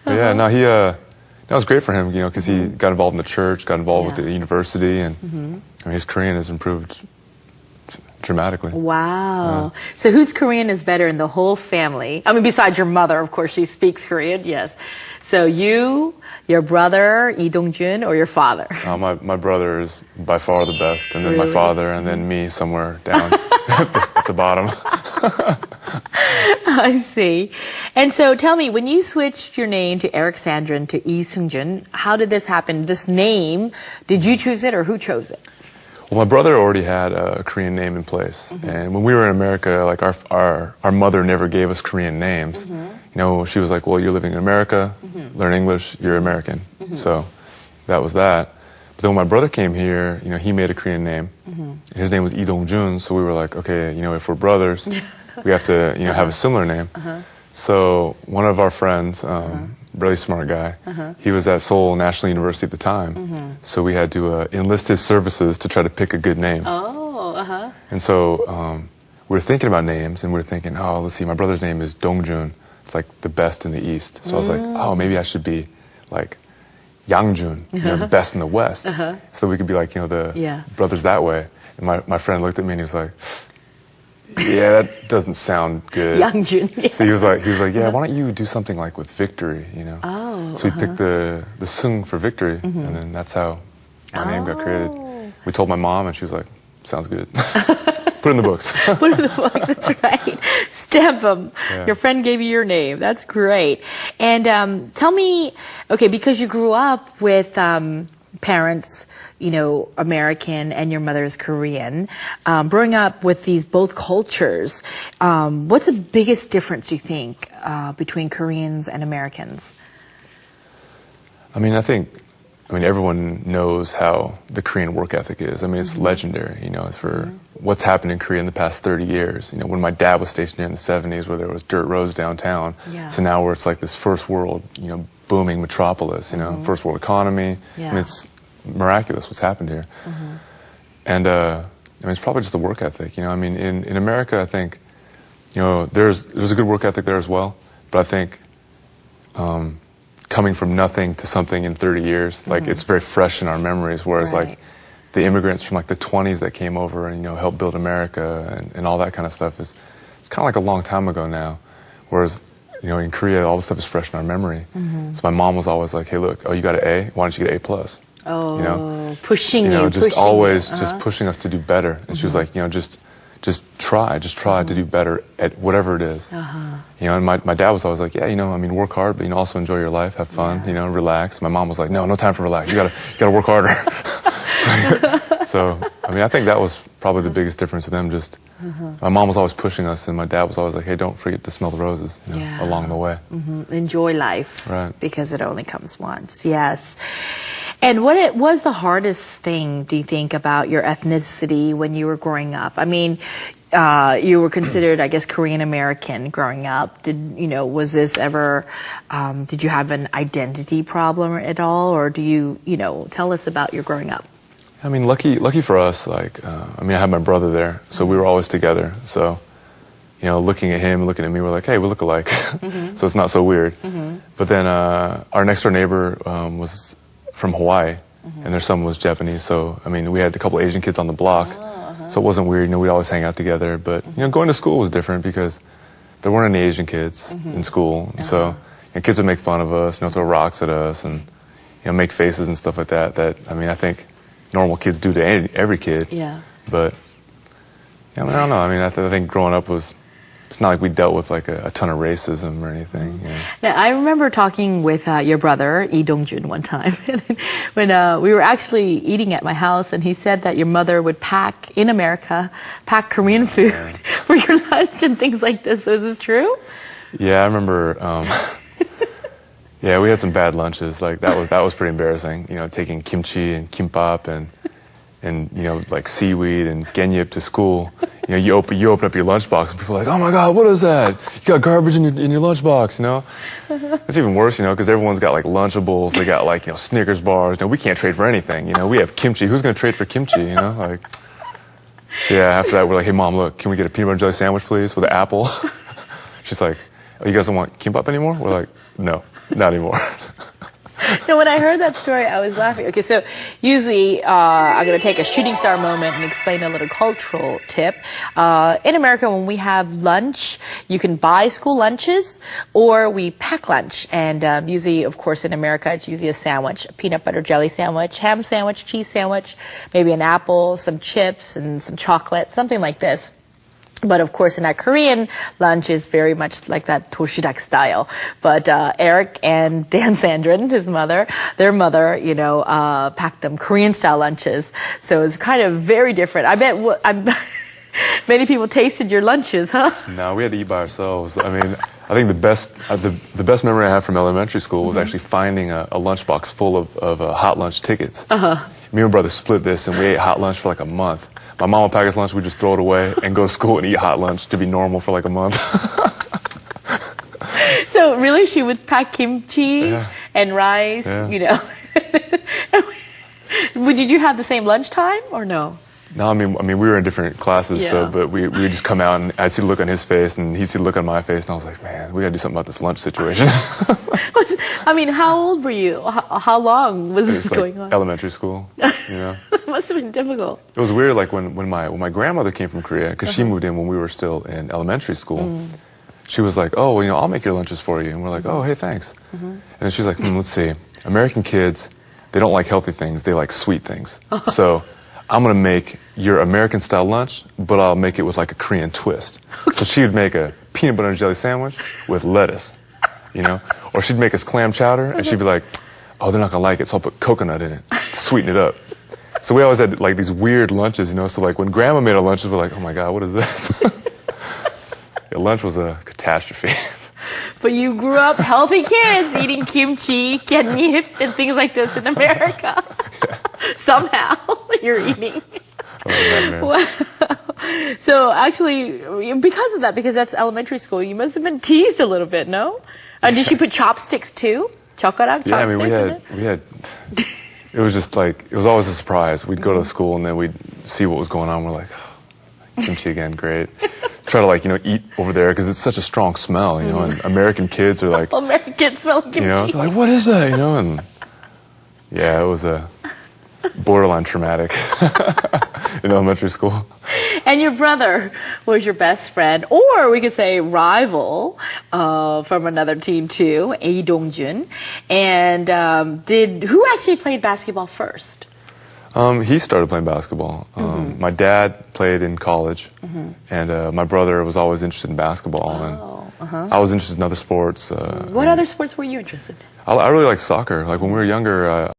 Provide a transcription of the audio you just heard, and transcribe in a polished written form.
But yeah, no, that was great for him, because he got involved in the church, got involved with the university, and I mean, his Korean has improved dramatically. Wow. So whose Korean is better in the whole family? I mean, besides your mother, of course, she speaks Korean, yes. So you, your brother, Lee Dong-jun, or your father? My brother is by far the best, and then my Really? father, and then me somewhere down at the bottom. I see. And so tell me, when you switched your name to Eric Sandrin to Lee Seung-jun, how did this happen? This name, did you choose it or who chose it? Well, my brother already had a Korean name in place, and when we were in America, like our mother never gave us Korean names. She was like, "Well, you're living in America, learn English, you're American." So that was that. But then when my brother came here, he made a Korean name. His name was Lee Dong-jun, so we were like, okay, if we're brothers, we have to, have a similar name. So one of our friends, really smart guy, he was at Seoul National University at the time. So we had to enlist his services to try to pick a good name. Oh, And so we were thinking about names, and we were thinking, oh, let's see, my brother's name is Dong-jun. It's like the best in the East. So I was like, oh, maybe I should be like Yang-jun, the best in the West. So we could be like, the brothers that way. And my friend looked at me and he was like, yeah, that doesn't sound good. Yang-jun. Yeah. So he was like, yeah, why don't you do something like with victory, Oh. So we picked the Sung for victory, and then that's how my name got created. We told my mom, and she was like, sounds good. Put it in the books. Put it in the books, that's right. Stamp them. Yeah. Your friend gave you your name. That's great. And tell me, okay, because you grew up with parents, American and your mother's Korean, growing up with these both cultures, what's the biggest difference you think between Koreans and Americans? I mean, everyone knows how the Korean work ethic is. I mean, it's legendary, for what's happened in Korea in the past 30 years. When my dad was stationed here in the 70s where there was dirt roads downtown, to now where it's like this first world, booming metropolis, first world economy. Yeah. I mean, it's miraculous what's happened here. And, it's probably just the work ethic, I mean, in America, I think, there's a good work ethic there as well, but I think, coming from nothing to something in 30 years, like it's very fresh in our memories, whereas like the immigrants from like the 20s that came over and, helped build America and all that kind of stuff it's kind of like a long time ago now. Whereas, in Korea, all this stuff is fresh in our memory. So my mom was always like, hey, look, you got an A, why don't you get A+? Oh, pushing you, just pushing always you. just pushing us to do better. And she was like, just try to do better at whatever it is. And my dad was always like, yeah, work hard, but also enjoy your life, have fun, relax. My mom was like, no time for relax. You gotta work harder. So, I think that was probably the biggest difference to them. Just my mom was always pushing us, and my dad was always like, hey, don't forget to smell the roses, along the way. Enjoy life, right? Because it only comes once. Yes. And what was the hardest thing, do you think, about your ethnicity when you were growing up? I mean, you were considered, I guess, Korean American growing up. Was this ever, did you have an identity problem at all? Or do you, tell us about your growing up? I mean, lucky for us, I had my brother there, so we were always together. So, looking at him, looking at me, we're like, hey, we look alike. So it's not so weird. But then, our next door neighbor, was from Hawaii, and their son was Japanese. So, we had a couple Asian kids on the block, so it wasn't weird. We'd always hang out together. But, going to school was different because there weren't any Asian kids in school. And so, kids would make fun of us, throw rocks at us, and, make faces and stuff like that. I think normal kids do to every kid. Yeah. But, I don't know. I think growing up it's not like we dealt with like a ton of racism or anything. Now, I remember talking with your brother, Lee Dong-jun, one time when we were actually eating at my house, and he said that your mother would pack Korean food for your lunch and things like this. So is this true? Yeah, I remember. Yeah, we had some bad lunches. Like that was pretty embarrassing. Taking kimchi and kimbap and like seaweed and genyip to school. You open up your lunchbox and people are like, oh my God, what is that? You got garbage in your lunchbox, It's even worse, because everyone's got like Lunchables, they got like, Snickers bars. We can't trade for anything, we have kimchi. Who's going to trade for kimchi, So yeah, after that we're like, hey Mom, look, can we get a peanut butter and jelly sandwich please with an apple? She's like, oh, you guys don't want kimbap anymore? We're like, no, not anymore. No, when I heard that story, I was laughing. Okay, so usually I'm going to take a shooting star moment and explain a little cultural tip. In America, when we have lunch, you can buy school lunches or we pack lunch. And usually, of course, in America, it's usually a sandwich, a peanut butter jelly sandwich, ham sandwich, cheese sandwich, maybe an apple, some chips, and some chocolate, something like this. But of course, in that Korean lunch is very much like that toshidak style. But Eric and Dan Sandrin, his mother, their mother, packed them Korean style lunches. So it's kind of very different. I bet many people tasted your lunches, huh? No, we had to eat by ourselves. I mean, I think the best memory I have from elementary school was actually finding a lunchbox full of hot lunch tickets. Me and my brother split this, and we ate hot lunch for like a month. My mom would pack us lunch, we'd just throw it away and go to school and eat hot lunch to be normal for like a month. So really, she would pack kimchi and rice, Yeah. Did you have the same lunchtime or no? No, I mean, we were in different classes, Yeah. but we would just come out and I'd see the look on his face and he'd see the look on my face and I was like, man, we gotta do something about this lunch situation. I mean, how old were you? How long was this It's going like on? elementary school, It must have been difficult. It was weird, like when my grandmother came from Korea, because she moved in when we were still in elementary school. She was like, oh, well, I'll make your lunches for you. And we're like, oh, hey, thanks. And then she's like, let's see. American kids, they don't like healthy things. They like sweet things. So I'm going to make your American-style lunch, but I'll make it with like a Korean twist. So she would make a peanut butter and jelly sandwich with lettuce, Or she'd make us clam chowder, and she'd be like, oh, they're not going to like it, so I'll put coconut in it to sweeten it up. So we always had like these weird lunches, So like when Grandma made our lunches, we're like, oh my God, what is this? Yeah, lunch was a catastrophe. But you grew up healthy kids eating kimchi, gatnip, and things like this in America. Somehow you're eating. Wow. So actually, because of that, because that's elementary school, you must have been teased a little bit, no? Did she put chopsticks too? Chokarak, chopsticks? Yeah, I mean, we had. It was just like, it was always a surprise. We'd go to school and then we'd see what was going on. We're like, oh, kimchi again, great. Try to eat over there because it's such a strong smell, and American kids are like, Americans smell kimchi. they're like, what is that, and yeah, it was a borderline traumatic in elementary school. And your brother was your best friend, or we could say rival, from another team too, Lee Dongjun. And who actually played basketball first? He started playing basketball. My dad played in college, and my brother was always interested in basketball, and I was interested in other sports. What other sports were you interested in? I really like soccer. Like when we were younger,